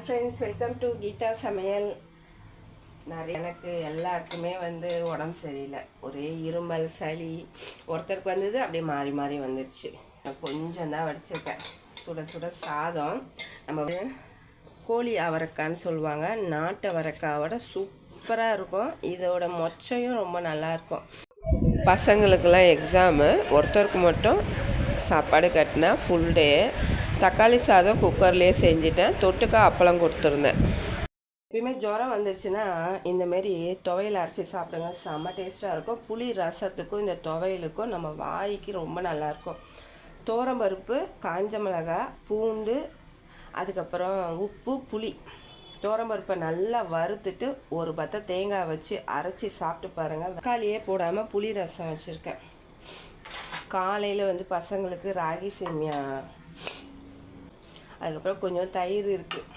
Friends, welcome to Geetha சமையல். எனக்கு எல்லாருக்குமே உடம்பு சரியில்லை, ஒரே இருமல் சளி. ஒருத்தருக்கு வந்தது அப்படியே மாறி மாறி வந்துடுச்சு. கொஞ்சம் தான் வடிச்சிருக்கேன். சுட சுட சாதம். நம்ம கோழி அவரைக்கான்னு சொல்லுவாங்க, நாட்டு அவரைக்காவோட சூப்பராக இருக்கும். இதோட மொச்சையும் ரொம்ப நல்லாயிருக்கும். பசங்களுக்கெல்லாம் எக்ஸாமு, ஒருத்தருக்கு மட்டும் சாப்பாடு கட்டினா ஃபுல் டே. தக்காளி சாதம் குக்கர்லேயே செஞ்சுட்டேன். தொட்டுக்க அப்பளம் கொடுத்துருந்தேன். எப்பயுமே ஜுரம் வந்துருச்சுன்னா இந்தமாரி துவையல் அரைச்சி சாப்பிடுங்க, செம்ம டேஸ்ட்டாக இருக்கும். புளி ரசத்துக்கும் இந்த துவையலுக்கும் நம்ம வாய்க்கு ரொம்ப நல்லாயிருக்கும். தோரம்பருப்பு, காஞ்ச மிளகாய், பூண்டு, அதுக்கப்புறம் உப்பு, புளி. தோரம்பருப்பை நல்லா வறுத்துட்டு ஒரு பத்தை தேங்காய் வச்சு அரைச்சி சாப்பிட்டு பாருங்கள். தக்காளியே போடாமல் புளி ரசம் வச்சுருக்கேன். காலையில் பசங்களுக்கு ராகி சேமியா, அதுக்கப்புறம் கொஞ்சம் தயிர் இருக்குது.